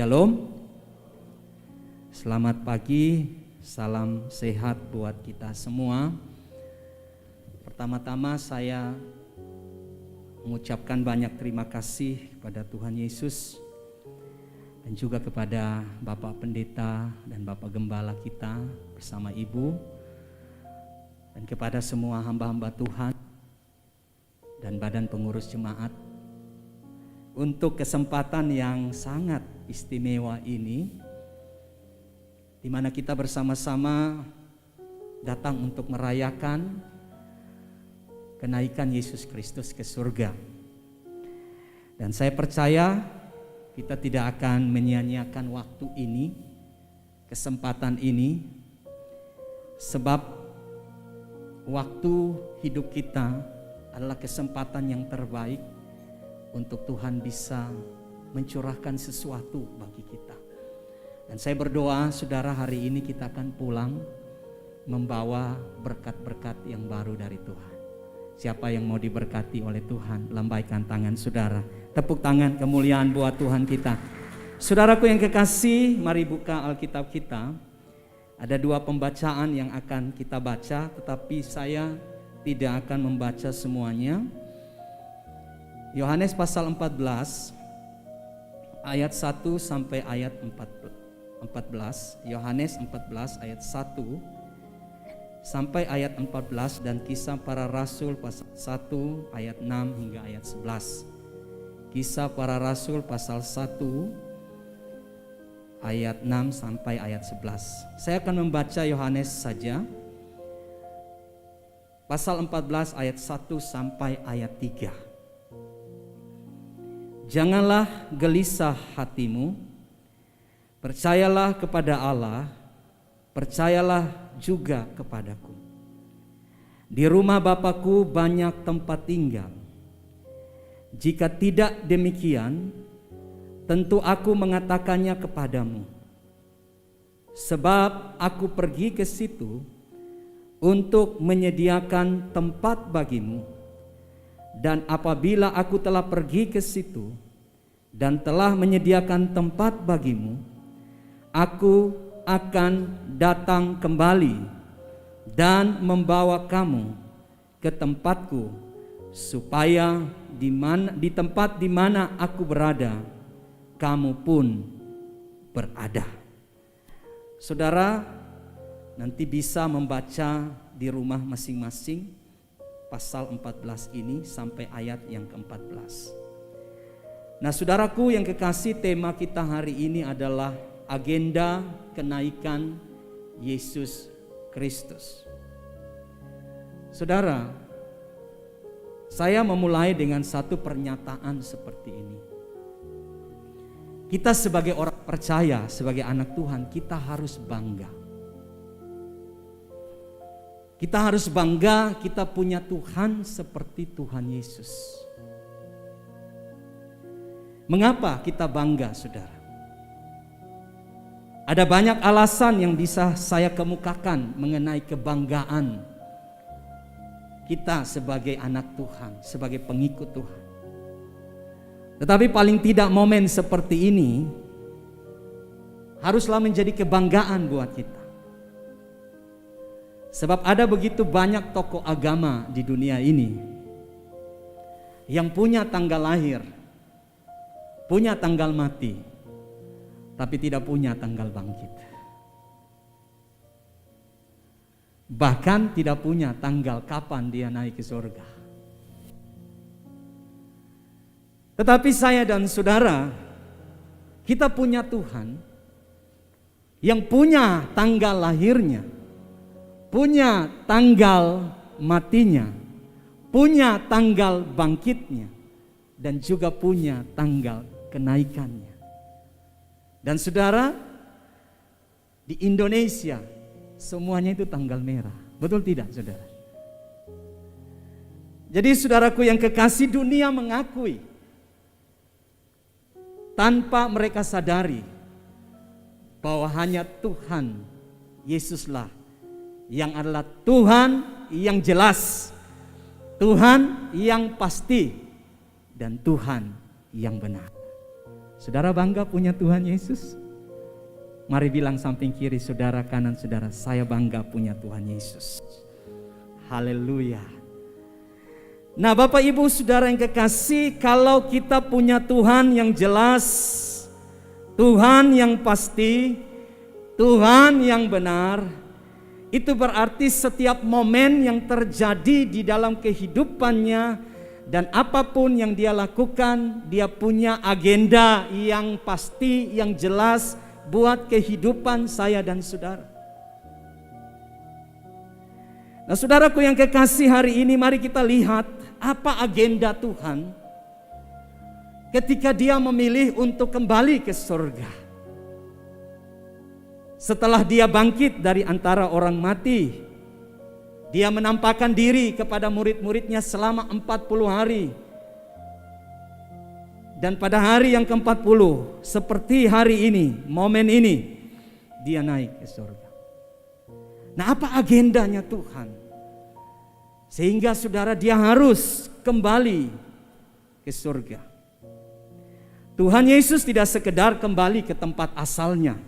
Shalom. Selamat pagi, salam sehat buat kita semua. Pertama-tama saya mengucapkan banyak terima kasih kepada Tuhan Yesus dan juga kepada Bapak Pendeta dan Bapak Gembala kita bersama Ibu, dan kepada semua hamba-hamba Tuhan dan badan pengurus jemaat untuk kesempatan yang sangat istimewa ini, di mana kita bersama-sama datang untuk merayakan kenaikan Yesus Kristus ke surga. Dan saya percaya kita tidak akan menyia-nyiakan waktu ini, kesempatan ini, sebab waktu hidup kita adalah kesempatan yang terbaik untuk Tuhan bisa mencurahkan sesuatu bagi kita. Dan saya berdoa saudara, hari ini kita akan pulang membawa berkat-berkat yang baru dari Tuhan. Siapa yang mau diberkati oleh Tuhan, lambaikan tangan saudara. Tepuk tangan kemuliaan buat Tuhan kita. Saudaraku yang kekasih, mari buka Alkitab kita. Ada dua pembacaan yang akan kita baca, tetapi saya tidak akan membaca semuanya. Yohanes pasal 14 ayat 1 sampai ayat 14. Yohanes 14 ayat 1 sampai ayat 14, dan Kisah Para Rasul pasal 1 ayat 6 hingga ayat 11. Kisah Para Rasul pasal 1 ayat 6 sampai ayat 11. Saya akan membaca Yohanes saja. Pasal 14 ayat 1 sampai ayat 3. Janganlah gelisah hatimu, percayalah kepada Allah, percayalah juga kepadaku. Di rumah Bapakku banyak tempat tinggal. Jika tidak demikian, tentu aku mengatakannya kepadamu. Sebab aku pergi ke situ untuk menyediakan tempat bagimu. Dan apabila aku telah pergi ke situ dan telah menyediakan tempat bagimu, aku akan datang kembali dan membawa kamu ke tempatku, supaya di tempat di mana aku berada, kamu pun berada. Saudara nanti bisa membaca di rumah masing-masing pasal 14 ini sampai ayat yang ke-14. Nah saudaraku yang kekasih, tema kita hari ini adalah agenda kenaikan Yesus Kristus. Saudara, saya memulai dengan satu pernyataan seperti ini. Kita sebagai orang percaya, sebagai anak Tuhan, kita harus bangga. Kita harus bangga kita punya Tuhan seperti Tuhan Yesus. Mengapa kita bangga, saudara? Ada banyak alasan yang bisa saya kemukakan mengenai kebanggaan kita sebagai anak Tuhan, sebagai pengikut Tuhan. Tetapi paling tidak momen seperti ini haruslah menjadi kebanggaan buat kita. Sebab ada begitu banyak tokoh agama di dunia ini yang punya tanggal lahir, punya tanggal mati, tapi tidak punya tanggal bangkit. Bahkan tidak punya tanggal kapan dia naik ke surga. Tetapi saya dan saudara, kita punya Tuhan yang punya tanggal lahirnya, punya tanggal matinya, punya tanggal bangkitnya, dan juga punya tanggal kenaikannya. Dan saudara, di Indonesia semuanya itu tanggal merah. Betul tidak, saudara? Jadi saudaraku yang kekasih, dunia mengakui tanpa mereka sadari bahwa hanya Tuhan Yesuslah yang adalah Tuhan yang jelas, Tuhan yang pasti, dan Tuhan yang benar. Saudara bangga punya Tuhan Yesus? Mari bilang samping kiri saudara, kanan saudara, saya bangga punya Tuhan Yesus. Haleluya. Nah Bapak Ibu Saudara yang kekasih, kalau kita punya Tuhan yang jelas, Tuhan yang pasti, Tuhan yang benar, itu berarti setiap momen yang terjadi di dalam kehidupannya dan apapun yang dia lakukan, dia punya agenda yang pasti, yang jelas buat kehidupan saya dan saudara. Nah saudaraku yang kekasih, hari ini mari kita lihat apa agenda Tuhan ketika dia memilih untuk kembali ke surga. Setelah dia bangkit dari antara orang mati, dia menampakkan diri kepada murid-muridnya selama 40 hari. Dan pada hari yang ke-40, seperti hari ini, momen ini, dia naik ke surga. Nah apa agendanya Tuhan? Sehingga saudara dia harus kembali ke surga. Tuhan Yesus tidak sekedar kembali ke tempat asalnya.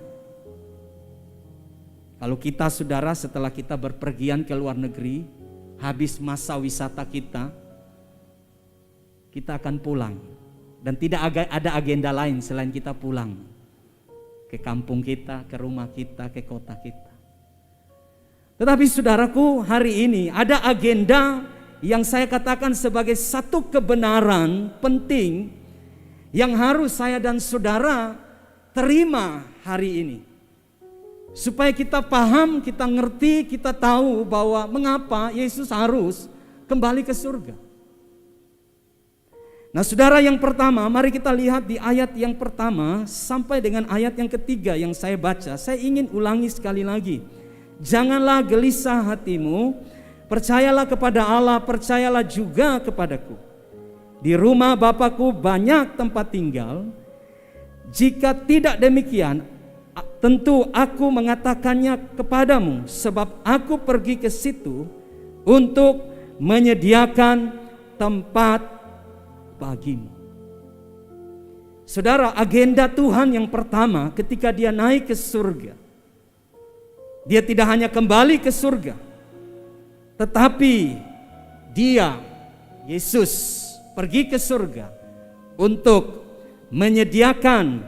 Kalau kita saudara setelah kita berpergian ke luar negeri, habis masa wisata kita akan pulang. Dan tidak ada agenda lain selain kita pulang ke kampung kita, ke rumah kita, ke kota kita. Tetapi saudaraku, hari ini ada agenda yang saya katakan sebagai satu kebenaran penting yang harus saya dan saudara terima hari ini. Supaya kita paham, kita ngerti, kita tahu bahwa mengapa Yesus harus kembali ke surga. Nah saudara, yang pertama mari kita lihat di ayat yang pertama sampai dengan ayat yang ketiga yang saya baca. Saya ingin ulangi sekali lagi. Janganlah gelisah hatimu, percayalah kepada Allah, percayalah juga kepadaku. Di rumah Bapakku banyak tempat tinggal. Jika tidak demikian, tentu aku mengatakannya kepadamu, sebab aku pergi ke situ untuk menyediakan tempat bagimu. Saudara, agenda Tuhan yang pertama ketika dia naik ke surga, dia tidak hanya kembali ke surga, tetapi dia, Yesus, pergi ke surga untuk menyediakan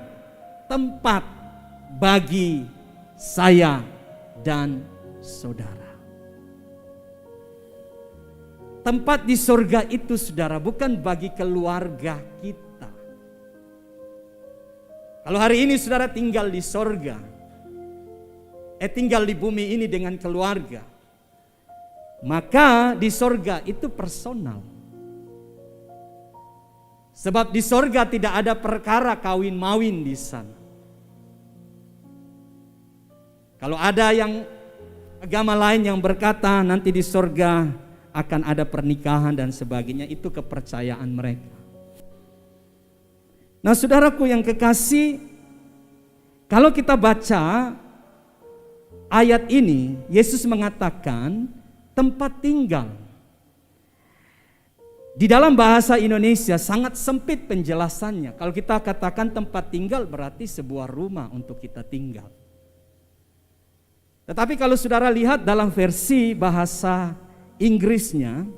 tempat bagi saya dan saudara. Tempat di surga itu saudara bukan bagi keluarga kita. Kalau hari ini saudara tinggal di surga, tinggal di bumi ini dengan keluarga, maka di surga itu personal. Sebab di surga tidak ada perkara kawin mawin di sana. Kalau ada yang agama lain yang berkata nanti di surga akan ada pernikahan dan sebagainya, itu kepercayaan mereka. Nah saudaraku yang kekasih, kalau kita baca ayat ini, Yesus mengatakan tempat tinggal. Di dalam bahasa Indonesia sangat sempit penjelasannya. Kalau kita katakan tempat tinggal berarti sebuah rumah untuk kita tinggal. Tetapi kalau saudara lihat dalam versi bahasa Inggrisnya,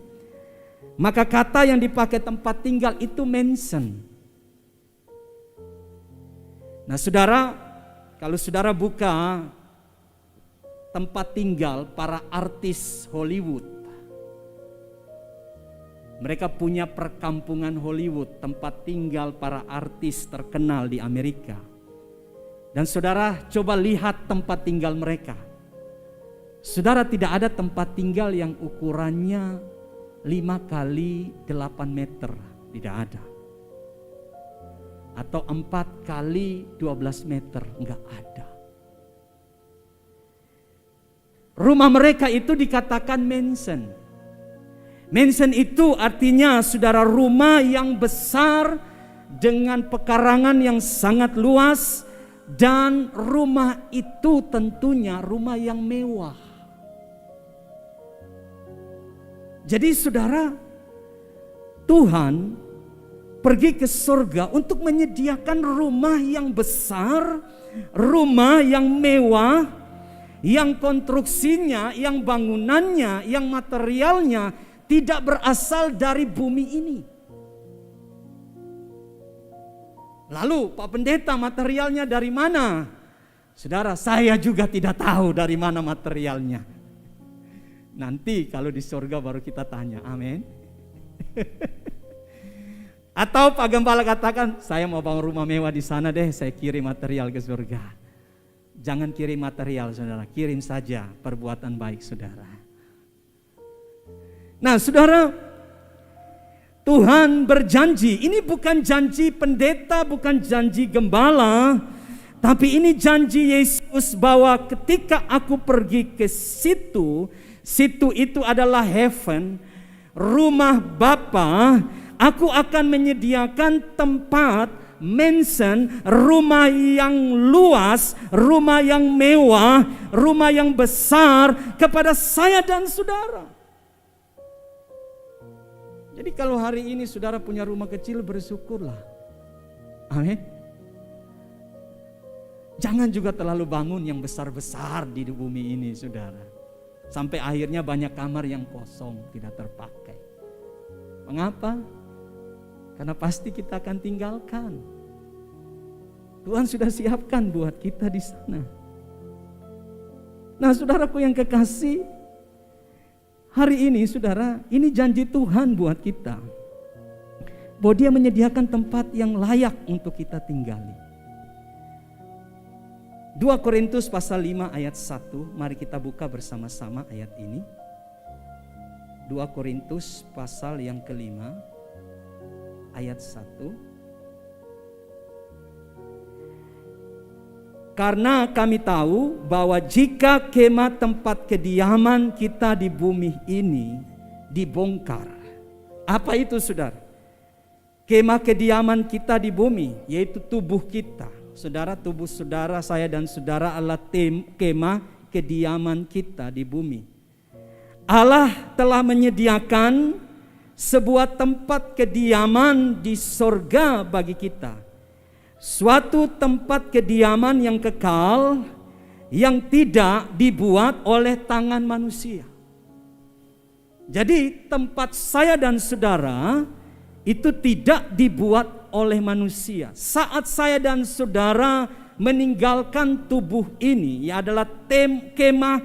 maka kata yang dipakai tempat tinggal itu mansion. Nah saudara, kalau saudara buka tempat tinggal para artis Hollywood, mereka punya perkampungan Hollywood, tempat tinggal para artis terkenal di Amerika. Dan saudara coba lihat tempat tinggal mereka. Saudara, tidak ada tempat tinggal yang ukurannya 5 kali 8 meter, tidak ada. Atau 4 kali 12 meter, enggak ada. Rumah mereka itu dikatakan mansion. Mansion itu artinya saudara rumah yang besar dengan pekarangan yang sangat luas, dan rumah itu tentunya rumah yang mewah. Jadi saudara, pergi ke surga untuk menyediakan rumah yang besar, rumah yang mewah, yang konstruksinya, yang bangunannya, yang materialnya tidak berasal dari bumi ini. Lalu Pak Pendeta, materialnya dari mana? Saudara, saya juga tidak tahu dari mana materialnya. Nanti kalau di surga baru kita tanya, amin. Atau Pak Gembala katakan, saya mau bangun rumah mewah di sana deh, saya kirim material ke surga. Jangan kirim material, saudara, kirim saja perbuatan baik, saudara. Nah, saudara, Tuhan berjanji, ini bukan janji pendeta, bukan janji gembala, tapi ini janji Yesus bahwa ketika aku pergi ke situ, situ itu adalah heaven, rumah Bapa, aku akan menyediakan tempat, mansion, rumah yang luas, rumah yang mewah, rumah yang besar kepada saya dan saudara. Jadi kalau hari ini saudara punya rumah kecil, bersyukurlah. Amin. Jangan juga terlalu bangun yang besar-besar di bumi ini, saudara. Sampai akhirnya banyak kamar yang kosong, tidak terpakai. Mengapa? Karena pasti kita akan tinggalkan. Tuhan sudah siapkan buat kita di sana. Nah, saudaraku yang kekasih, hari ini saudara, ini janji Tuhan buat kita. Bahwa Dia menyediakan tempat yang layak untuk kita tinggali. 2 Korintus pasal 5 ayat 1, mari kita buka bersama-sama ayat ini. 2 Korintus pasal yang kelima ayat 1. Karena kami tahu bahwa jika kemah tempat kediaman kita di bumi ini dibongkar. Apa itu, saudara? Kemah kediaman kita di bumi, yaitu tubuh kita. Saudara, tubuh saudara, saya dan saudara adalah kemah kediaman kita di bumi. Allah telah menyediakan sebuah tempat kediaman di sorga bagi kita. Suatu tempat kediaman yang kekal, yang tidak dibuat oleh tangan manusia. Jadi tempat saya dan saudara itu tidak dibuat oleh manusia. Saat saya dan saudara meninggalkan tubuh ini, ya adalah kemah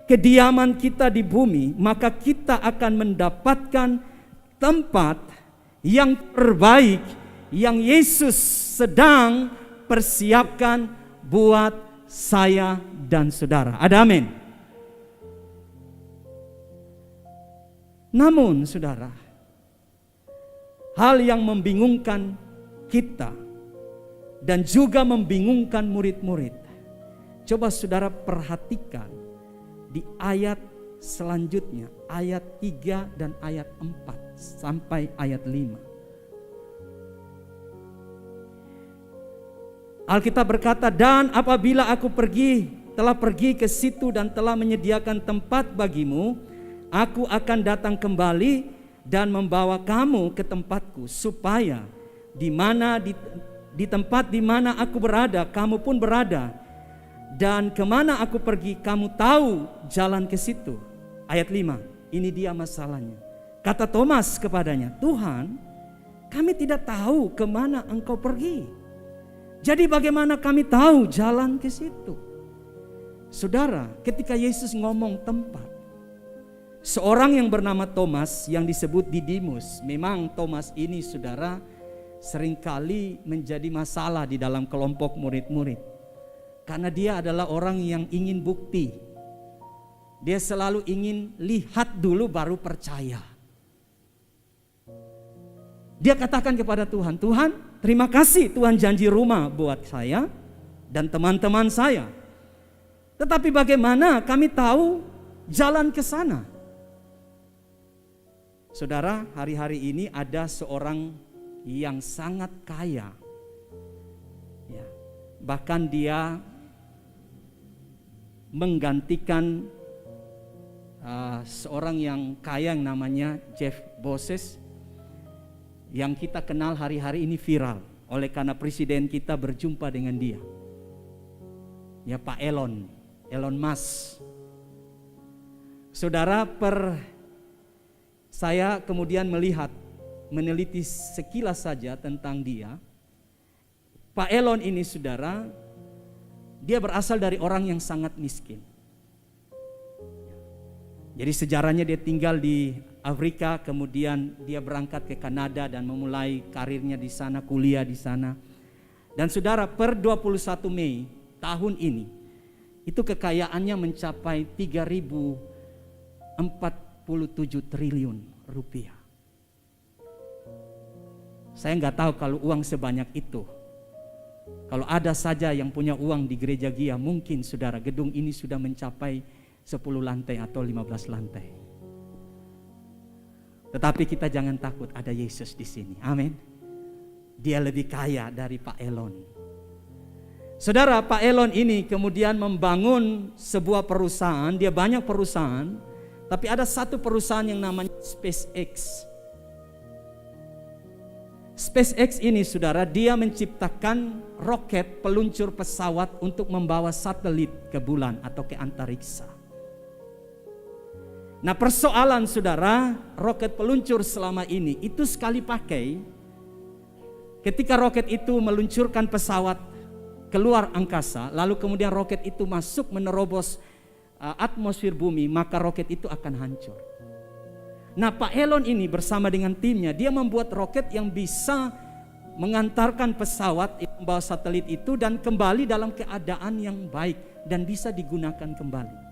kediaman kita di bumi, maka kita akan mendapatkan tempat yang terbaik yang Yesus sedang persiapkan buat saya dan saudara. Ada amin. Namun saudara, hal yang membingungkan kita dan juga membingungkan murid-murid. Coba saudara perhatikan di ayat selanjutnya, ayat 3 dan ayat 4 sampai ayat 5. Alkitab berkata, dan apabila aku telah pergi ke situ dan telah menyediakan tempat bagimu, aku akan datang kembali dan membawa kamu ke tempatku, supaya di tempat di mana aku berada, kamu pun berada, dan kemana aku pergi, kamu tahu jalan ke situ. Ayat 5, ini dia masalahnya. Kata Thomas kepadanya, Tuhan, kami tidak tahu kemana engkau pergi. Jadi bagaimana kami tahu jalan ke situ? Saudara, ketika Yesus ngomong tempat, seorang yang bernama Thomas yang disebut Didimus, memang Thomas ini saudara seringkali menjadi masalah di dalam kelompok murid-murid. Karena dia adalah orang yang ingin bukti. Dia selalu ingin lihat dulu baru percaya. Dia katakan kepada Tuhan, Tuhan, terima kasih Tuhan janji rumah buat saya dan teman-teman saya. Tetapi bagaimana kami tahu jalan ke sana? Saudara, hari-hari ini ada seorang yang sangat kaya. Ya, bahkan dia menggantikan seorang yang kaya yang namanya Jeff Bezos. yang kita kenal hari-hari ini viral oleh karena presiden kita berjumpa dengan dia. Ya, Pak Elon Musk. Saudara, saya kemudian meneliti sekilas saja tentang dia. Pak Elon ini, saudara, dia berasal dari orang yang sangat miskin. Jadi sejarahnya dia tinggal di Afrika, kemudian dia berangkat ke Kanada dan memulai karirnya di sana, kuliah di sana. Dan saudara, per 21 Mei tahun ini, itu kekayaannya mencapai 3.047 triliun rupiah. Saya nggak tahu kalau uang sebanyak itu. Kalau ada saja yang punya uang di gereja Gia, mungkin saudara, gedung ini sudah mencapai 10 lantai atau 15 lantai. Tetapi kita jangan takut, ada Yesus di sini. Amin. Dia lebih kaya dari Pak Elon. Saudara, Pak Elon ini kemudian membangun sebuah perusahaan. Dia banyak perusahaan, tapi ada satu perusahaan yang namanya SpaceX. SpaceX ini, saudara, dia menciptakan roket peluncur pesawat untuk membawa satelit ke bulan atau ke antariksa. Nah, persoalan, saudara, roket peluncur selama ini itu sekali pakai, ketika roket itu meluncurkan pesawat keluar angkasa, lalu kemudian roket itu masuk menerobos atmosfer bumi, maka roket itu akan hancur. Nah, Pak Elon ini bersama dengan timnya, dia membuat roket yang bisa mengantarkan pesawat membawa satelit itu dan kembali dalam keadaan yang baik dan bisa digunakan kembali.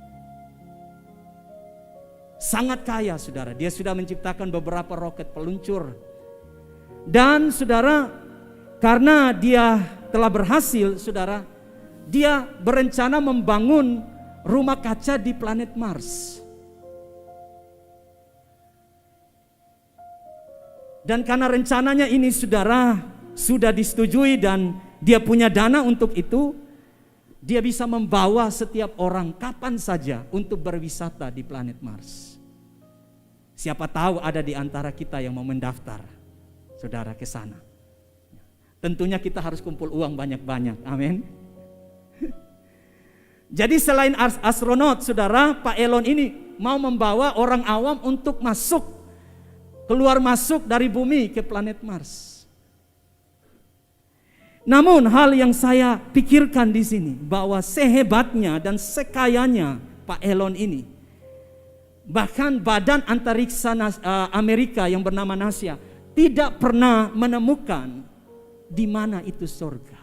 Sangat kaya, saudara. Dia sudah menciptakan beberapa roket peluncur. Dan saudara, karena dia telah berhasil, saudara, dia berencana membangun rumah kaca di planet Mars. Dan karena rencananya ini, saudara, sudah disetujui dan dia punya dana untuk itu, dia bisa membawa setiap orang kapan saja untuk berwisata di planet Mars. Siapa tahu ada di antara kita yang mau mendaftar, saudara, ke sana. Tentunya kita harus kumpul uang banyak-banyak, amin. Jadi selain astronot, saudara, Pak Elon ini mau membawa orang awam untuk keluar masuk dari bumi ke planet Mars. Namun hal yang saya pikirkan di sini, bahwa sehebatnya dan sekayanya Pak Elon ini, bahkan badan antariksa Amerika yang bernama NASA tidak pernah menemukan di mana itu surga.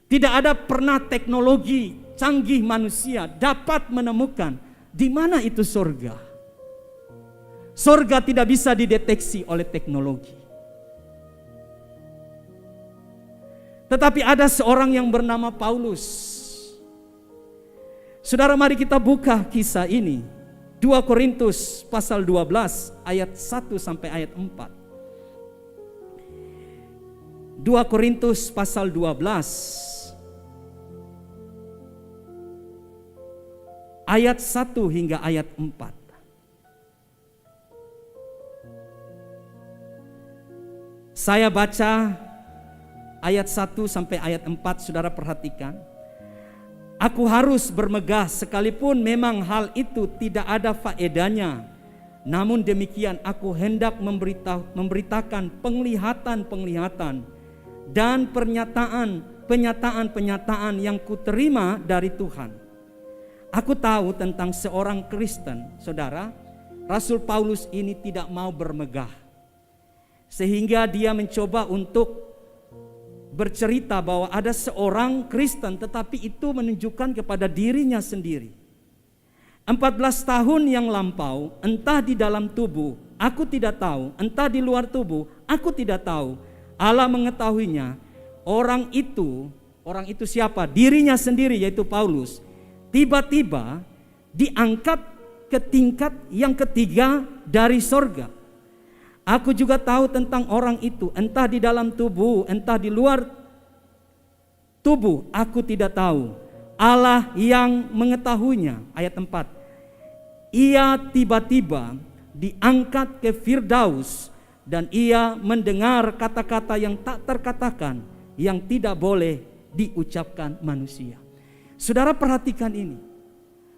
Tidak ada pernah teknologi canggih manusia dapat menemukan di mana itu surga. Surga tidak bisa dideteksi oleh teknologi. Tetapi ada seorang yang bernama Paulus. Saudara, mari kita buka kisah ini. 2 Korintus pasal 12 ayat 1 sampai ayat 4. 2 Korintus pasal 12 ayat 1 hingga ayat 4. Saya baca ayat 1 sampai ayat 4, saudara perhatikan. Aku harus bermegah sekalipun memang hal itu tidak ada faedahnya. Namun demikian aku hendak memberitakan penglihatan-penglihatan dan pernyataan yang kuterima dari Tuhan. Aku tahu tentang seorang Kristen, saudara, Rasul Paulus ini tidak mau bermegah. Sehingga dia mencoba untuk bercerita bahwa ada seorang Kristen, tetapi itu menunjukkan kepada dirinya sendiri. 14 tahun yang lampau, entah di dalam tubuh, aku tidak tahu, entah di luar tubuh, aku tidak tahu. Allah mengetahuinya. Orang itu siapa? Dirinya sendiri, yaitu Paulus. Tiba-tiba diangkat ke tingkat yang ketiga dari sorga. Aku juga tahu tentang orang itu, entah di dalam tubuh, entah di luar tubuh, aku tidak tahu. Allah yang mengetahuinya. Ayat 4. Ia tiba-tiba diangkat ke Firdaus dan ia mendengar kata-kata yang tak terkatakan, yang tidak boleh diucapkan manusia. Saudara perhatikan ini.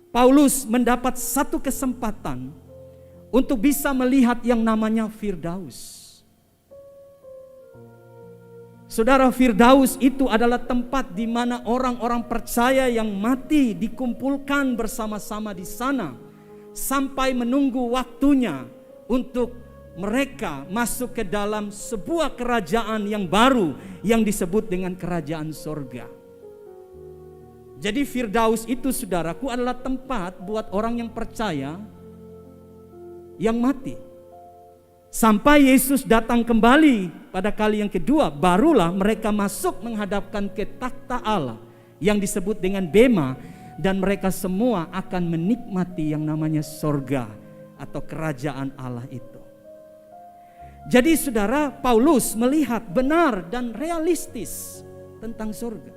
Paulus mendapat satu kesempatan untuk bisa melihat yang namanya Firdaus. Saudara, Firdaus itu adalah tempat di mana orang-orang percaya yang mati dikumpulkan bersama-sama di sana sampai menunggu waktunya untuk mereka masuk ke dalam sebuah kerajaan yang baru yang disebut dengan kerajaan sorga. Jadi Firdaus itu, saudaraku, adalah tempat buat orang yang percaya yang mati. Sampai Yesus datang kembali pada kali yang kedua, barulah mereka masuk menghadapkan ke takhta Allah yang disebut dengan Bema, dan mereka semua akan menikmati yang namanya sorga atau kerajaan Allah itu. Jadi saudara, Paulus melihat benar dan realistis tentang sorga.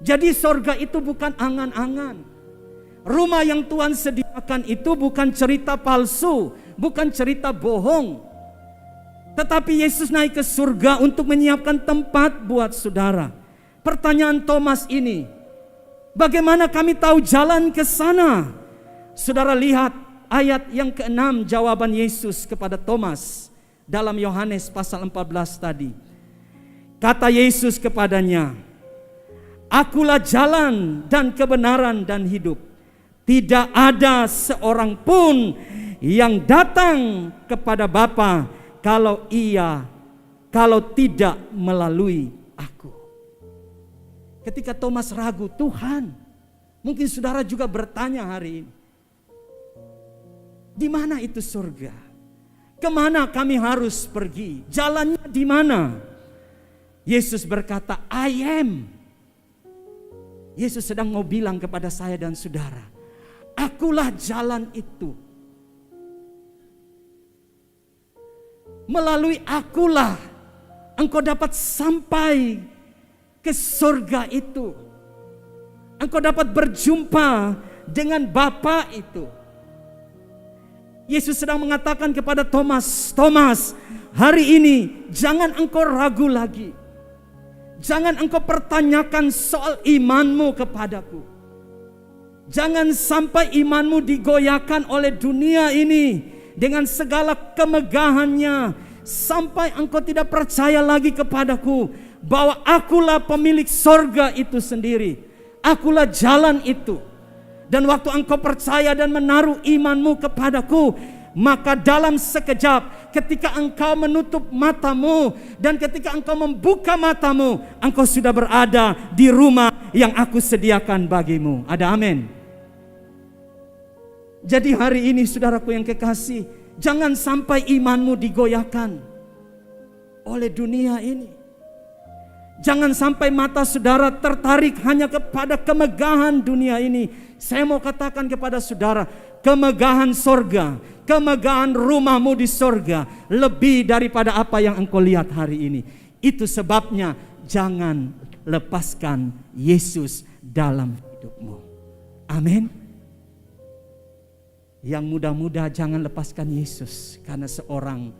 Jadi sorga itu bukan angan-angan. Rumah yang Tuhan sediakan itu bukan cerita palsu, bukan cerita bohong. Tetapi Yesus naik ke surga untuk menyiapkan tempat buat saudara. Pertanyaan Thomas ini, bagaimana kami tahu jalan ke sana? Saudara lihat ayat yang ke-6 jawaban Yesus kepada Thomas dalam Yohanes pasal 14 tadi. Kata Yesus kepadanya, "Akulah jalan dan kebenaran dan hidup. Tidak ada seorang pun yang datang kepada Bapa kalau tidak melalui aku." Ketika Thomas ragu, Tuhan, mungkin saudara juga bertanya hari ini, di mana itu surga? Kemana kami harus pergi? Jalannya di mana? Yesus berkata, I am. Yesus sedang mau bilang kepada saya dan saudara, akulah jalan itu. Melalui akulah engkau dapat sampai ke surga itu. Engkau dapat berjumpa dengan Bapa itu. Yesus sedang mengatakan kepada Thomas, Thomas, hari ini jangan engkau ragu lagi. Jangan engkau pertanyakan soal imanmu kepadaku. Jangan sampai imanmu digoyahkan oleh dunia ini dengan segala kemegahannya, sampai engkau tidak percaya lagi kepadaku, bahwa akulah pemilik sorga itu sendiri. Akulah jalan itu. Dan waktu engkau percaya dan menaruh imanmu kepadaku, maka dalam sekejap ketika engkau menutup matamu dan ketika engkau membuka matamu, engkau sudah berada di rumah yang aku sediakan bagimu. Ada amin. Jadi hari ini saudaraku yang kekasih, jangan sampai imanmu digoyahkan oleh dunia ini. Jangan sampai mata saudara tertarik hanya kepada kemegahan dunia ini. Saya mau katakan kepada saudara, kemegahan sorga, kemegahan rumahmu di sorga lebih daripada apa yang engkau lihat hari ini. Itu sebabnya jangan lepaskan Yesus dalam hidupmu. Amin. Yang muda-muda jangan lepaskan Yesus karena seorang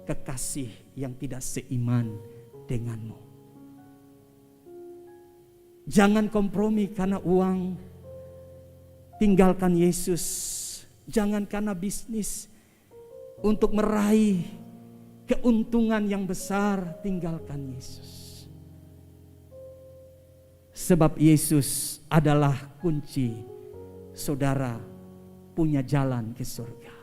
kekasih yang tidak seiman denganmu. Jangan kompromi karena uang, tinggalkan Yesus. Jangan karena bisnis untuk meraih keuntungan yang besar, tinggalkan Yesus. Sebab Yesus adalah kunci saudara punya jalan ke surga.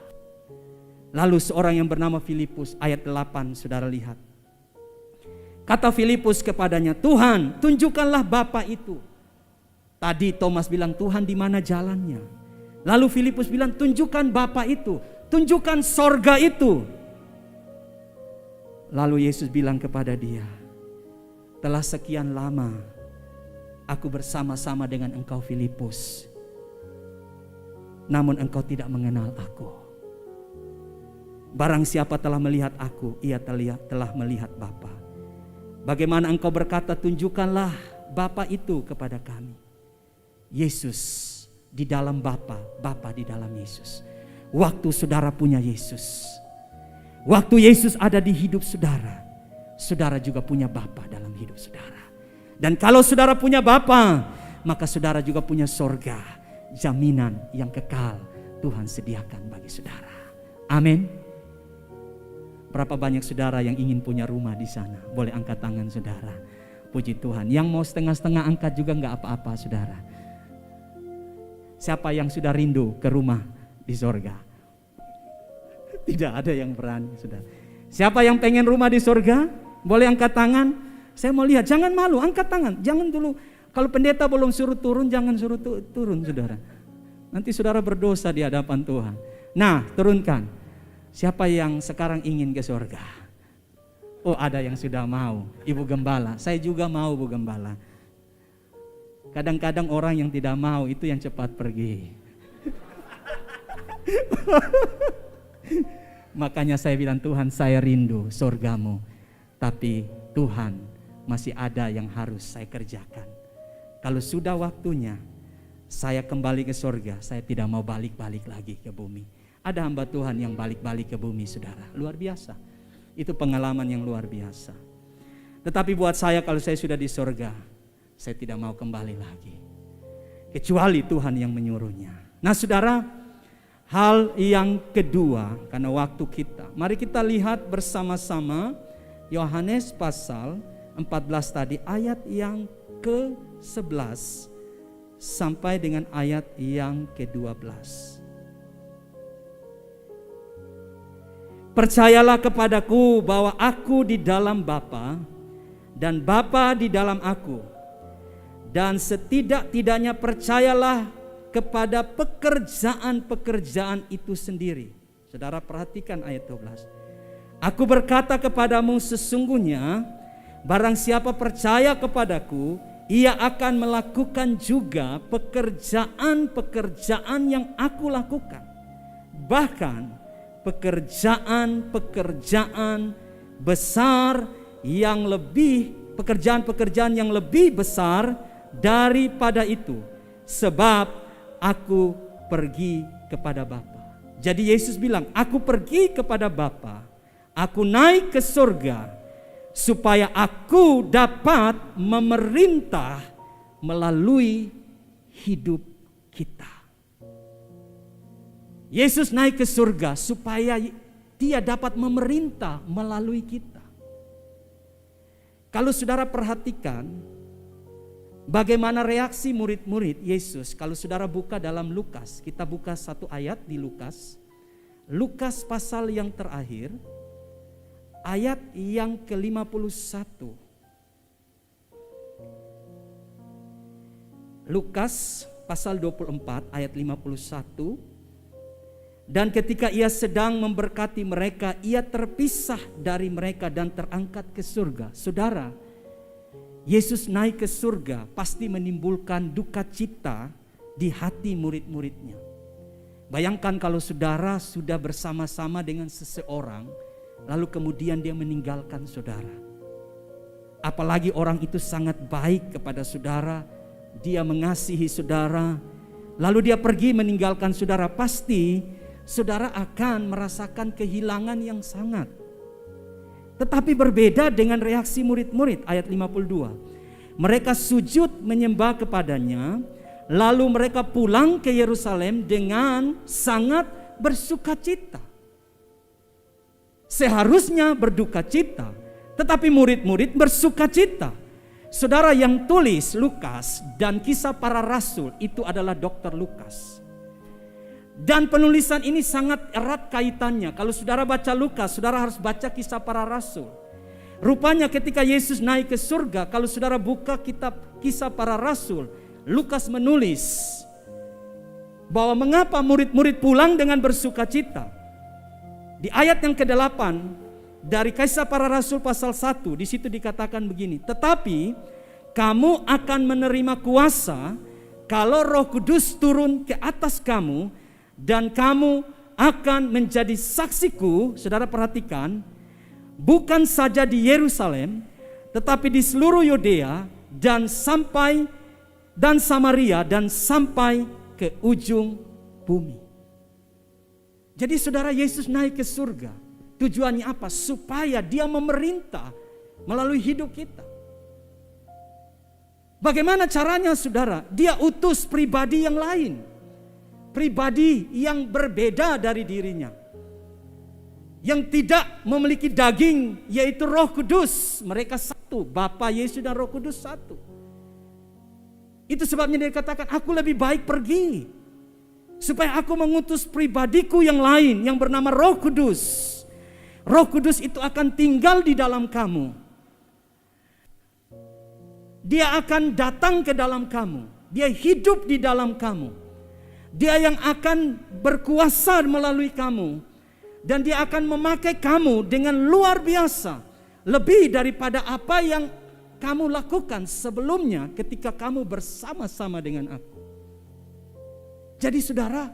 Lalu seorang yang bernama Filipus, ayat 8 saudara lihat. Kata Filipus kepadanya, Tuhan, tunjukkanlah Bapa itu. Tadi Thomas bilang, Tuhan di mana jalannya? Lalu Filipus bilang, tunjukkan Bapa itu, tunjukkan sorga itu. Lalu Yesus bilang kepada dia, telah sekian lama aku bersama-sama dengan engkau Filipus, namun engkau tidak mengenal aku. Barang siapa telah melihat aku, ia telah melihat Bapa. Bagaimana engkau berkata, tunjukkanlah Bapa itu kepada kami? Yesus di dalam Bapa, Bapa di dalam Yesus. waktu saudara punya Yesus. Waktu Yesus ada di hidup saudara, saudara juga punya Bapa dalam hidup saudara. Dan kalau saudara punya Bapa, maka saudara juga punya sorga, jaminan yang kekal Tuhan sediakan bagi saudara. Amin. Berapa banyak saudara yang ingin punya rumah di sana? Boleh angkat tangan saudara. Puji Tuhan. Yang mau setengah-setengah angkat juga enggak apa-apa saudara. Siapa yang sudah rindu ke rumah di sorga? Tidak ada yang berani saudara. Siapa yang pengen rumah di sorga? Boleh angkat tangan. Saya mau lihat, jangan malu, angkat tangan. Jangan dulu, kalau pendeta belum suruh turun, jangan suruh turun saudara. Nanti saudara berdosa di hadapan Tuhan. Nah, turunkan. Siapa yang sekarang ingin ke sorga? Oh, ada yang sudah mau. Ibu Gembala, saya juga mau Bu Gembala. Kadang-kadang orang yang tidak mau itu yang cepat pergi. Makanya saya bilang, Tuhan, saya rindu sorgamu, tapi Tuhan masih ada yang harus saya kerjakan. Kalau sudah waktunya saya kembali ke sorga, saya tidak mau balik-balik lagi ke bumi. Ada hamba Tuhan yang balik-balik ke bumi saudara, luar biasa. Itu pengalaman yang luar biasa. Tetapi buat saya, kalau saya sudah di sorga, saya tidak mau kembali lagi, kecuali Tuhan yang menyuruhnya. Nah saudara, hal yang kedua, karena waktu kita, mari kita lihat bersama-sama Yohanes pasal 14 tadi, ayat yang ke-11 sampai dengan ayat yang ke-12. Percayalah kepadaku bahwa aku di dalam Bapa dan Bapa di dalam aku, dan setidak-tidaknya percayalah kepada pekerjaan-pekerjaan itu sendiri. Saudara perhatikan ayat 12. Aku berkata kepadamu, sesungguhnya barang siapa percaya kepadaku, ia akan melakukan juga pekerjaan-pekerjaan yang aku lakukan. Bahkan pekerjaan-pekerjaan besar yang lebih, pekerjaan-pekerjaan yang lebih besar daripada itu, sebab aku pergi kepada Bapa. Jadi Yesus bilang, aku pergi kepada Bapa, aku naik ke surga, supaya aku dapat memerintah melalui hidup kita. Yesus naik ke surga supaya dia dapat memerintah melalui kita. Kalau saudara perhatikan bagaimana reaksi murid-murid Yesus, kalau saudara buka dalam Lukas, kita buka satu ayat di Lukas. Lukas pasal yang terakhir, ayat yang ke-51. Lukas pasal 24 ayat 51. Dan ketika ia sedang memberkati mereka, ia terpisah dari mereka dan terangkat ke surga. Saudara, Yesus naik ke surga pasti menimbulkan duka cita di hati murid-muridnya. Bayangkan kalau saudara sudah bersama-sama dengan seseorang, lalu kemudian dia meninggalkan saudara. Apalagi orang itu sangat baik kepada saudara, dia mengasihi saudara, lalu dia pergi meninggalkan saudara, pasti saudara akan merasakan kehilangan yang sangat. Tetapi berbeda dengan reaksi murid-murid, ayat 52. Mereka sujud menyembah kepadanya, lalu mereka pulang ke Yerusalem dengan sangat bersukacita. Seharusnya berduka cita, tetapi murid-murid bersukacita. Saudara, yang tulis Lukas dan Kisah Para Rasul itu adalah Dr. Lukas. Dan penulisan ini sangat erat kaitannya. Kalau saudara baca Lukas, saudara harus baca Kisah Para Rasul. Rupanya ketika Yesus naik ke surga, kalau saudara buka kitab Kisah Para Rasul, Lukas menulis bahwa mengapa murid-murid pulang dengan bersukacita. Di ayat yang ke-8 dari Kisah Para Rasul pasal 1, di situ dikatakan begini, tetapi kamu akan menerima kuasa kalau Roh Kudus turun ke atas kamu, dan kamu akan menjadi saksiku. Saudara perhatikan, bukan saja di Yerusalem, tetapi di seluruh Yudea dan Samaria dan sampai ke ujung bumi. Jadi saudara, Yesus naik ke surga. Tujuannya apa? Supaya dia memerintah melalui hidup kita. Bagaimana caranya saudara? Dia utus pribadi yang lain. Pribadi yang berbeda dari dirinya. Yang tidak memiliki daging, yaitu Roh Kudus. Mereka satu, Bapa, Yesus dan Roh Kudus satu. Itu sebabnya dia katakan, aku lebih baik pergi. Supaya aku mengutus pribadiku yang lain yang bernama Roh Kudus. Roh Kudus itu akan tinggal di dalam kamu. Dia akan datang ke dalam kamu. Dia hidup di dalam kamu. Dia yang akan berkuasa melalui kamu. Dan dia akan memakai kamu dengan luar biasa. Lebih daripada apa yang kamu lakukan sebelumnya ketika kamu bersama-sama dengan aku. Jadi saudara,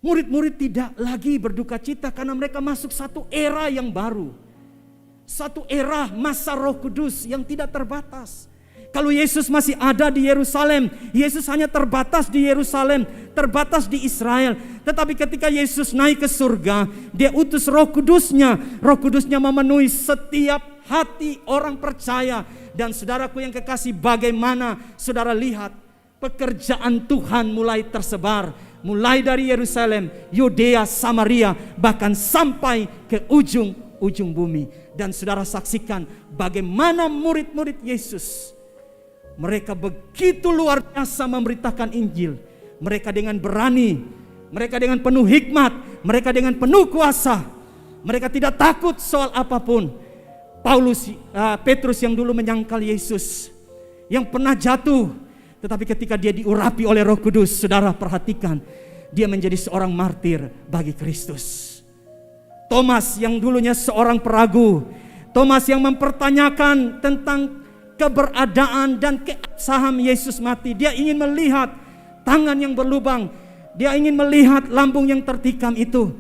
murid-murid tidak lagi berduka cita karena mereka masuk satu era yang baru. Satu era masa Roh Kudus yang tidak terbatas. Kalau Yesus masih ada di Yerusalem, Yesus hanya terbatas di Yerusalem, terbatas di Israel. Tetapi ketika Yesus naik ke surga, dia utus Roh Kudusnya. Roh Kudusnya memenuhi setiap hati orang percaya. Dan saudaraku yang kekasih, bagaimana saudara lihat pekerjaan Tuhan mulai tersebar. Mulai dari Yerusalem, Yudea, Samaria, bahkan sampai ke ujung bumi. Dan saudara saksikan bagaimana murid-murid Yesus, mereka begitu luar biasa memberitakan Injil. Mereka dengan berani, mereka dengan penuh hikmat, mereka dengan penuh kuasa. Mereka tidak takut soal apapun. Petrus yang dulu menyangkal Yesus, yang pernah jatuh, tetapi ketika dia diurapi oleh Roh Kudus, saudara perhatikan, dia menjadi seorang martir bagi Kristus. Thomas yang dulunya seorang peragu, Thomas yang mempertanyakan tentang keberadaan dan keabsahan Yesus mati. Dia ingin melihat tangan yang berlubang, dia ingin melihat lambung yang tertikam itu.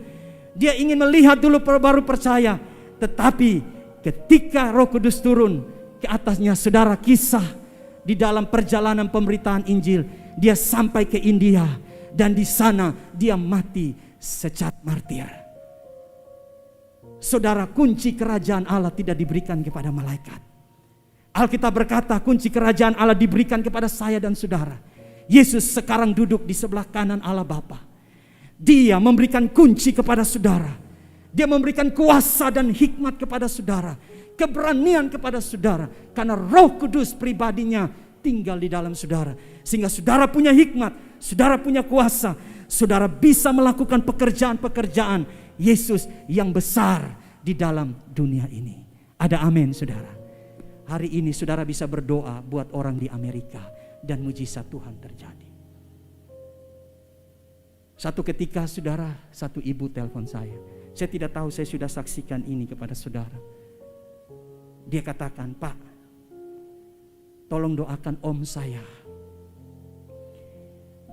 Dia ingin melihat dulu baru percaya. Tetapi ketika Roh Kudus turun ke atasnya, saudara, kisah di dalam perjalanan pemberitaan Injil, dia sampai ke India dan di sana dia mati secara martir. Saudara, kunci kerajaan Allah tidak diberikan kepada malaikat. Alkitab berkata kunci kerajaan Allah diberikan kepada saya dan saudara. Yesus sekarang duduk di sebelah kanan Allah Bapa. Dia memberikan kunci kepada saudara. Dia memberikan kuasa dan hikmat kepada saudara, keberanian kepada saudara, karena Roh Kudus pribadinya tinggal di dalam saudara. Sehingga saudara punya hikmat, saudara punya kuasa, saudara bisa melakukan pekerjaan-pekerjaan Yesus yang besar di dalam dunia ini. Ada amin saudara. Hari ini saudara bisa berdoa buat orang di Amerika dan mujizat Tuhan terjadi. Satu ketika saudara, satu ibu telepon saya. Saya tidak tahu saya sudah saksikan ini kepada saudara. Dia katakan, Pak, tolong doakan om saya.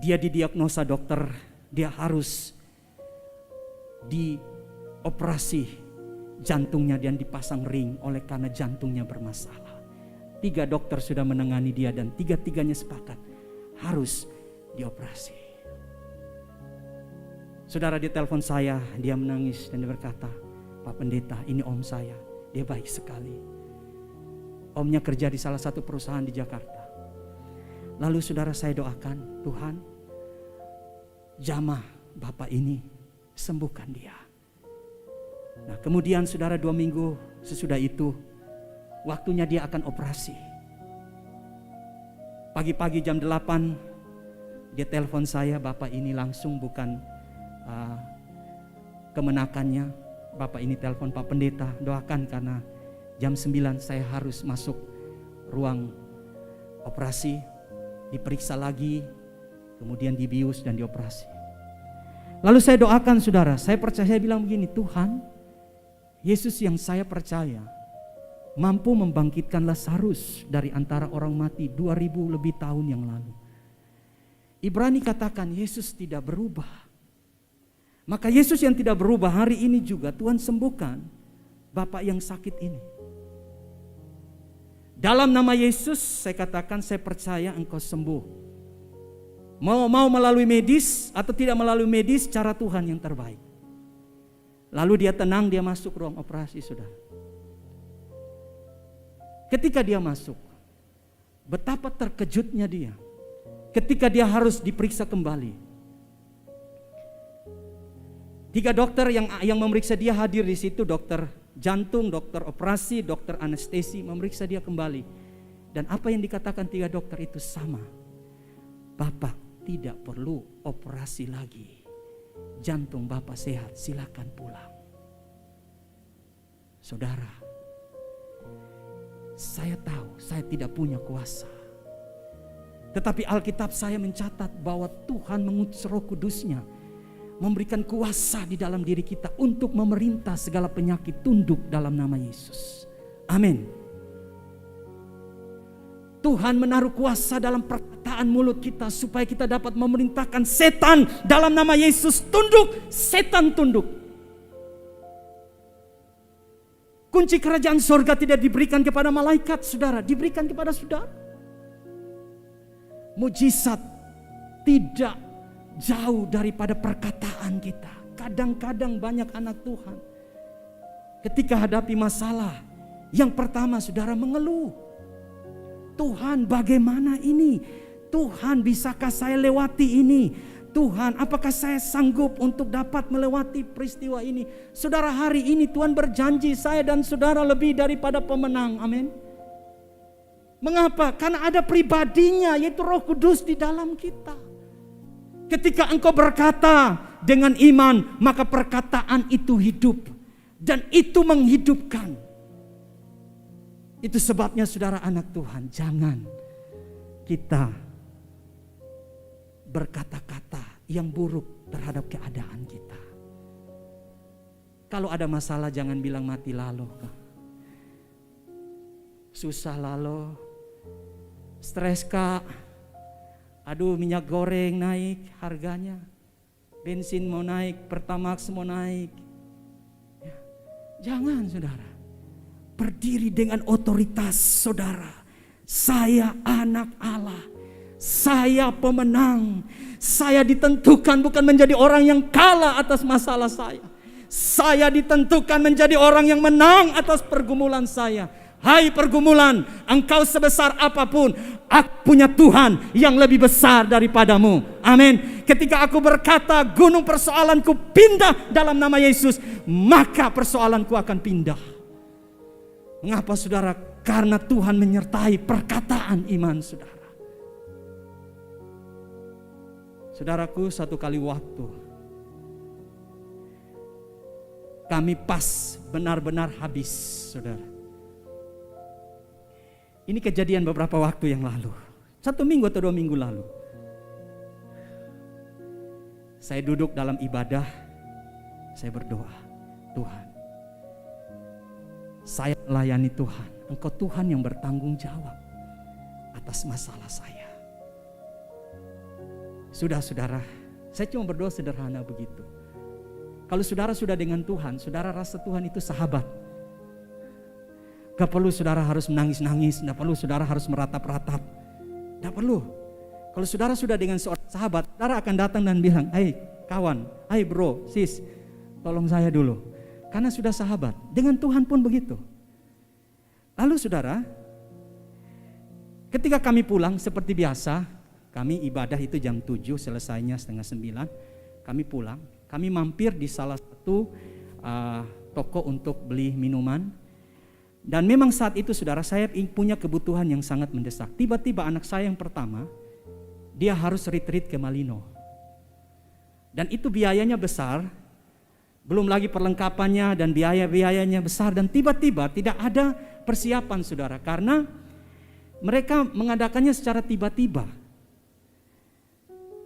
Dia didiagnosa dokter, dia harus dioperasi jantungnya dan dipasang ring oleh karena jantungnya bermasalah. 3 dokter sudah menangani dia dan 3-tiganya sepakat harus dioperasi. Saudara, dia telepon saya, dia menangis dan dia berkata, Pak Pendeta, ini om saya, dia baik sekali. Omnya kerja di salah satu perusahaan di Jakarta. Lalu saudara, saya doakan, Tuhan, jamah Bapak ini, sembuhkan dia. Nah kemudian saudara, 2 minggu sesudah itu, waktunya dia akan operasi. Pagi-pagi jam 8, dia telepon saya, Bapak ini langsung bukan kemenakannya. Bapak ini telepon, Pak Pendeta, doakan karena jam 9 saya harus masuk ruang operasi, diperiksa lagi, kemudian dibius dan dioperasi. Lalu saya doakan saudara, saya percaya, saya bilang begini, Tuhan, Yesus yang saya percaya mampu membangkitkan Lazarus dari antara orang mati 2000 lebih tahun yang lalu. Ibrani katakan Yesus tidak berubah. Maka Yesus yang tidak berubah hari ini juga Tuhan sembuhkan Bapak yang sakit ini. Dalam nama Yesus saya katakan, saya percaya engkau sembuh. Mau melalui medis atau tidak melalui medis, cara Tuhan yang terbaik. Lalu dia tenang, dia masuk ruang operasi, saudara. Ketika dia masuk, betapa terkejutnya dia ketika dia harus diperiksa kembali. 3 dokter yang memeriksa dia hadir di situ, dokter jantung, dokter operasi, dokter anestesi, memeriksa dia kembali. Dan apa yang dikatakan 3 dokter itu sama. Bapak tidak perlu operasi lagi. Jantung Bapak sehat, silakan pulang. Saudara, saya tahu saya tidak punya kuasa. Tetapi Alkitab saya mencatat bahwa Tuhan mengutus Roh Kudus-Nya, memberikan kuasa di dalam diri kita untuk memerintah segala penyakit tunduk dalam nama Yesus. Amin. Tuhan menaruh kuasa dalam perkataan mulut kita supaya kita dapat memerintahkan setan dalam nama Yesus tunduk, setan tunduk. Kunci kerajaan surga tidak diberikan kepada malaikat, saudara, diberikan kepada saudara. Mujizat tidak jauh daripada perkataan kita. Kadang-kadang banyak anak Tuhan ketika hadapi masalah, yang pertama saudara mengeluh. Tuhan, bagaimana ini? Tuhan, bisakah saya lewati ini? Tuhan, apakah saya sanggup untuk dapat melewati peristiwa ini? Saudara, hari ini Tuhan berjanji saya dan saudara lebih daripada pemenang. Amin. Mengapa? Karena ada pribadinya, yaitu Roh Kudus di dalam kita. Ketika engkau berkata dengan iman, maka perkataan itu hidup. Dan itu menghidupkan. Itu sebabnya saudara anak Tuhan, jangan kita berkata-kata yang buruk terhadap keadaan kita. Kalau ada masalah jangan bilang mati lalu. Susah lalu. Stres kak. Aduh, minyak goreng naik harganya. Bensin mau naik, Pertamax mau naik. Ya. Jangan saudara. Berdiri dengan otoritas saudara. Saya anak Allah. Saya pemenang. Saya ditentukan bukan menjadi orang yang kalah atas masalah saya. Saya ditentukan menjadi orang yang menang atas pergumulan saya. Hai pergumulan, engkau sebesar apapun, aku punya Tuhan yang lebih besar daripadamu. Amin. Ketika aku berkata gunung persoalanku pindah dalam nama Yesus, maka persoalanku akan pindah. Mengapa saudara? Karena Tuhan menyertai perkataan iman saudara. Saudaraku, satu kali waktu kami pas benar-benar habis, saudara. Ini kejadian beberapa waktu yang lalu. 1 minggu atau 2 minggu lalu. Saya duduk dalam ibadah. Saya berdoa. Tuhan, saya melayani Tuhan. Engkau Tuhan yang bertanggung jawab atas masalah saya. Sudah saudara, saya cuma berdoa sederhana begitu. Kalau saudara sudah dengan Tuhan, saudara rasa Tuhan itu sahabat. Gak perlu saudara harus menangis-nangis, gak perlu saudara harus meratap-ratap. Gak perlu. Kalau saudara sudah dengan seorang sahabat, saudara akan datang dan bilang, "Hai kawan, hai bro, sis, tolong saya dulu." Karena sudah sahabat. Dengan Tuhan pun begitu. Lalu saudara, ketika kami pulang seperti biasa, kami ibadah itu jam 7, selesainya 8:30. Kami pulang, kami mampir di salah satu toko untuk beli minuman. Dan memang saat itu saudara, saya punya kebutuhan yang sangat mendesak. Tiba-tiba anak saya yang pertama, dia harus retreat ke Malino. Dan itu biayanya besar, belum lagi perlengkapannya dan biaya-biayanya besar. Dan tiba-tiba tidak ada persiapan saudara, karena mereka mengadakannya secara tiba-tiba.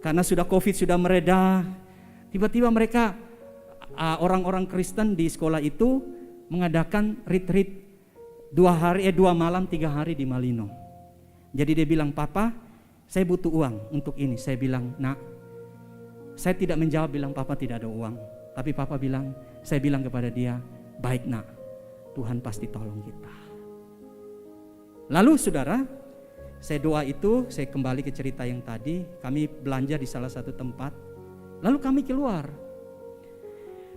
Karena sudah COVID sudah mereda, tiba-tiba mereka orang-orang Kristen di sekolah itu mengadakan retreat 2 malam 3 hari di Malino. Jadi dia bilang, "Papa, saya butuh uang untuk ini." Saya bilang, "Nak," saya tidak menjawab bilang papa tidak ada uang, tapi papa bilang, saya bilang kepada dia, "Baik nak, Tuhan pasti tolong kita." Lalu saudara, saya doa itu, saya kembali ke cerita yang tadi, kami belanja di salah satu tempat, lalu kami keluar.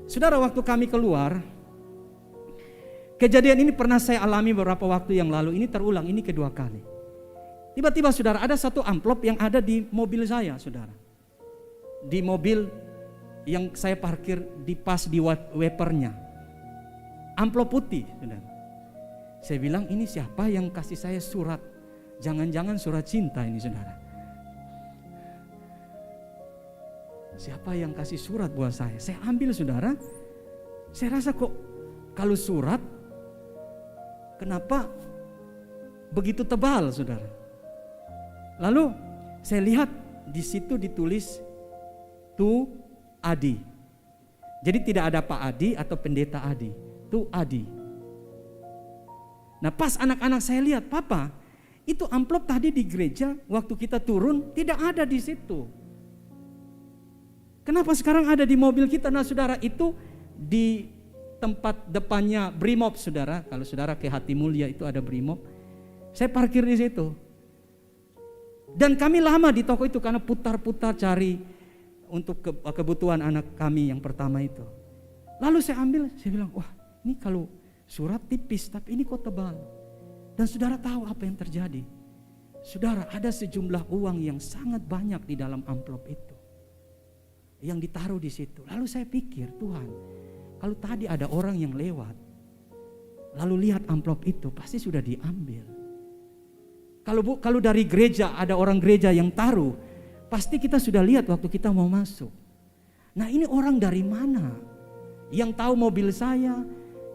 Saudara, waktu kami keluar, kejadian ini pernah saya alami beberapa waktu yang lalu, ini terulang, ini kedua kali. Tiba-tiba saudara, ada satu amplop yang ada di mobil saya, saudara. Di mobil yang saya parkir pas di wipernya. Amplop putih, saudara. Saya bilang, ini siapa yang kasih saya surat? Jangan-jangan surat cinta ini, saudara. Siapa yang kasih surat buat saya? Saya ambil, saudara. Saya rasa kok kalau surat, kenapa begitu tebal, saudara? Lalu saya lihat di situ ditulis Tu Adi. Jadi tidak ada Pak Adi atau Pendeta Adi, Tu Adi. Nah, pas anak-anak saya lihat, Papa, itu amplop tadi di gereja waktu kita turun tidak ada di situ. Kenapa sekarang ada di mobil kita? Nah, saudara, itu di tempat depannya Brimob, saudara. Kalau saudara ke Hati Mulia itu ada Brimob. Saya parkir di situ. Dan kami lama di toko itu karena putar-putar cari untuk kebutuhan anak kami yang pertama itu. Lalu saya ambil, saya bilang, wah, ini kalau surat tipis tapi ini kok tebal. Dan saudara tahu apa yang terjadi? Saudara, ada sejumlah uang yang sangat banyak di dalam amplop itu yang ditaruh di situ. Lalu saya pikir, Tuhan, kalau tadi ada orang yang lewat lalu lihat amplop itu, pasti sudah diambil. Kalau dari gereja ada orang gereja yang taruh, pasti kita sudah lihat waktu kita mau masuk. Nah, ini orang dari mana? Yang tahu mobil saya,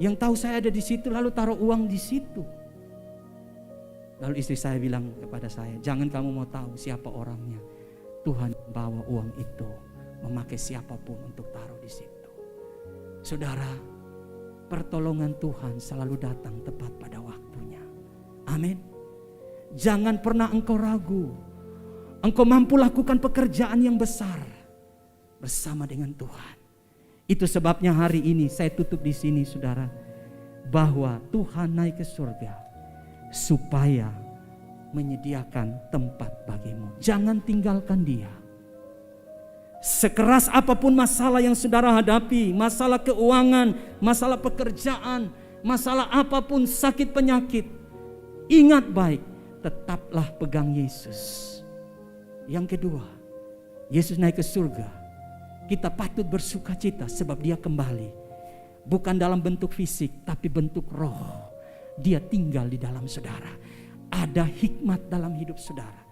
yang tahu saya ada di situ lalu taruh uang di situ. Lalu istri saya bilang kepada saya, jangan kamu mau tahu siapa orangnya. Tuhan bawa uang itu, memakai siapapun untuk taruh di situ. Saudara, pertolongan Tuhan selalu datang tepat pada waktunya. Amin. Jangan pernah engkau ragu. Engkau mampu lakukan pekerjaan yang besar bersama dengan Tuhan. Itu sebabnya hari ini saya tutup di sini, saudara, bahwa Tuhan naik ke surga supaya menyediakan tempat bagimu. Jangan tinggalkan Dia. Sekeras apapun masalah yang saudara hadapi, masalah keuangan, masalah pekerjaan, masalah apapun, sakit penyakit, ingat baik, tetaplah pegang Yesus. Yang kedua, Yesus naik ke surga. Kita patut bersuka cita sebab Dia kembali. Bukan dalam bentuk fisik, tapi bentuk roh. Dia tinggal di dalam saudara. Ada hikmat dalam hidup saudara.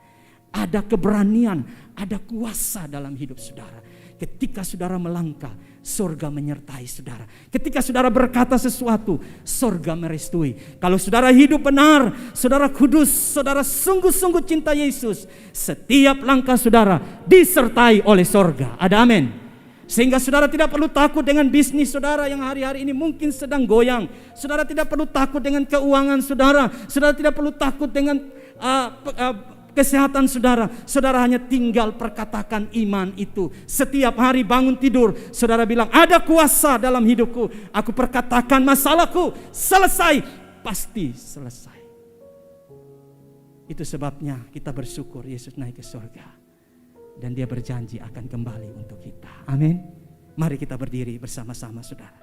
Ada keberanian, ada kuasa dalam hidup saudara. Ketika saudara melangkah, surga menyertai saudara. Ketika saudara berkata sesuatu, surga merestui. Kalau saudara hidup benar, saudara kudus, saudara sungguh-sungguh cinta Yesus, setiap langkah saudara disertai oleh surga. Ada amin. Sehingga saudara tidak perlu takut dengan bisnis saudara yang hari-hari ini mungkin sedang goyang. Saudara tidak perlu takut dengan keuangan saudara. Saudara tidak perlu takut dengan kesehatan saudara. Saudara hanya tinggal perkatakan iman itu. Setiap hari bangun tidur, saudara bilang, ada kuasa dalam hidupku. Aku perkatakan masalahku selesai, pasti selesai. Itu sebabnya kita bersyukur Yesus naik ke surga. Dan Dia berjanji akan kembali untuk kita. Amin. Mari kita berdiri bersama-sama, saudara.